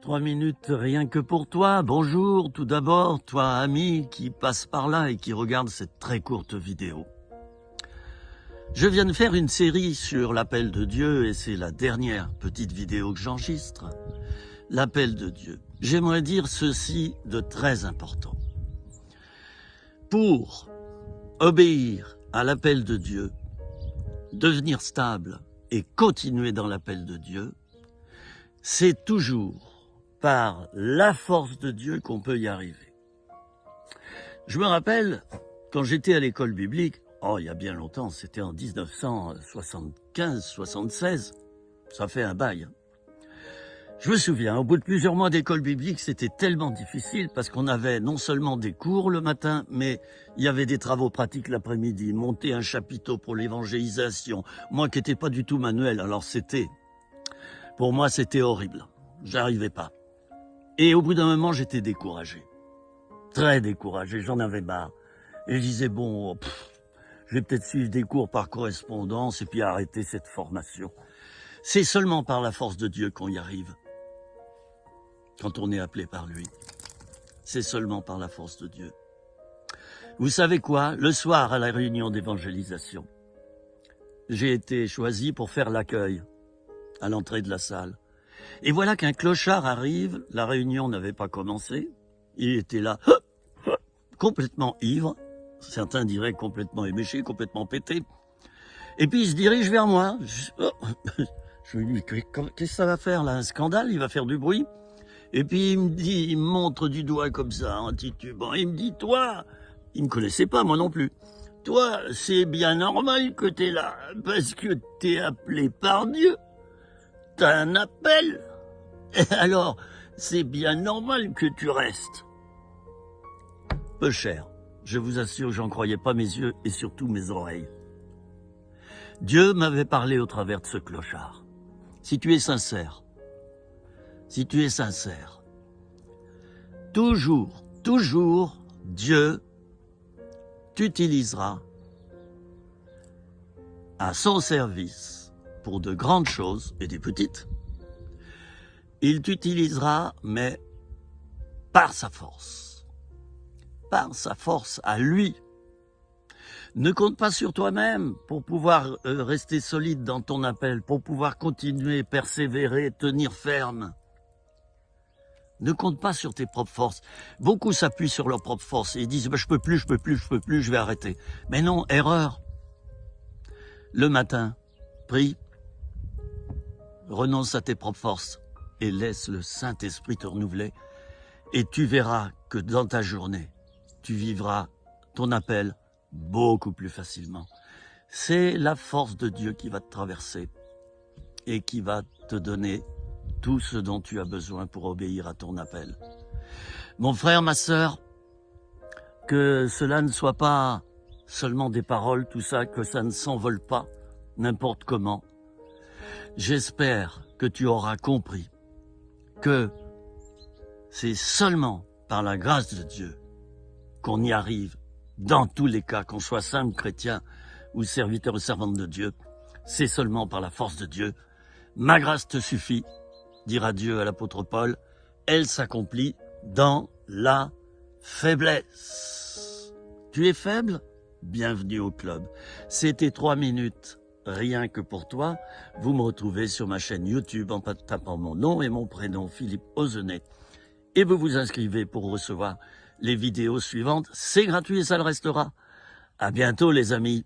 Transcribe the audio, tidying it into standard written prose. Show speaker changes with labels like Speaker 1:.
Speaker 1: 3 minutes rien que pour toi. Bonjour tout d'abord, toi ami qui passe par là et qui regarde cette très courte vidéo. Je viens de faire une série sur l'appel de Dieu et c'est la dernière petite vidéo que j'enregistre. L'appel de Dieu. J'aimerais dire ceci de très important. Pour obéir à l'appel de Dieu, devenir stable et continuer dans l'appel de Dieu, c'est toujours par la force de Dieu qu'on peut y arriver. Je me rappelle, quand j'étais à l'école biblique, il y a bien longtemps, c'était en 1975-76, ça fait un bail. Je me souviens, au bout de plusieurs mois d'école biblique, c'était tellement difficile parce qu'on avait non seulement des cours le matin, mais il y avait des travaux pratiques l'après-midi, monter un chapiteau pour l'évangélisation. Moi qui n'étais pas du tout manuel, alors pour moi c'était horrible. J'arrivais pas. Et au bout d'un moment, j'étais découragé. Très découragé, j'en avais marre. Et je disais, je vais peut-être suivre des cours par correspondance et puis arrêter cette formation. C'est seulement par la force de Dieu qu'on y arrive. Quand on est appelé par lui. C'est seulement par la force de Dieu. Vous savez quoi? Le soir, à la réunion d'évangélisation, j'ai été choisi pour faire l'accueil à l'entrée de la salle. Et voilà qu'un clochard arrive, la réunion n'avait pas commencé, il était là, complètement ivre, certains diraient complètement éméché, complètement pété, et puis il se dirige vers moi. Je lui dis, qu'est-ce que ça va faire là? Un scandale? Il va faire du bruit? Et puis il me montre du doigt comme ça, en titubant, il me dit, toi, il me connaissait pas, moi non plus, toi, c'est bien normal que t'es là, parce que t'es appelé par Dieu, t'as un appel, et alors, c'est bien normal que tu restes. Peu cher, je vous assure, j'en croyais pas mes yeux et surtout mes oreilles. Dieu m'avait parlé au travers de ce clochard. Si tu es sincère, toujours, Dieu t'utilisera à son service pour de grandes choses et des petites. Il t'utilisera, mais par sa force à lui. Ne compte pas sur toi-même pour pouvoir rester solide dans ton appel, pour pouvoir continuer, persévérer, tenir ferme. Ne compte pas sur tes propres forces. Beaucoup s'appuient sur leurs propres forces et ils disent je peux plus, je vais arrêter. Mais non, erreur. Le matin, prie, renonce à tes propres forces et laisse le Saint-Esprit te renouveler. Et tu verras que dans ta journée, tu vivras ton appel beaucoup plus facilement. C'est la force de Dieu qui va te traverser et qui va te donner tout ce dont tu as besoin pour obéir à ton appel. Mon frère, ma sœur, que cela ne soit pas seulement des paroles, tout ça, que ça ne s'envole pas n'importe comment. J'espère que tu auras compris que c'est seulement par la grâce de Dieu qu'on y arrive dans tous les cas, qu'on soit simple chrétien ou serviteur ou servante de Dieu. C'est seulement par la force de Dieu. Ma grâce te suffit, dira Dieu à l'apôtre Paul. Elle s'accomplit dans la faiblesse. Tu es faible? Bienvenue au club. C'était 3 minutes rien que pour toi. Vous me retrouvez sur ma chaîne YouTube en tapant mon nom et mon prénom, Philippe Ozenet. Et vous vous inscrivez pour recevoir les vidéos suivantes. C'est gratuit et ça le restera. À bientôt les amis.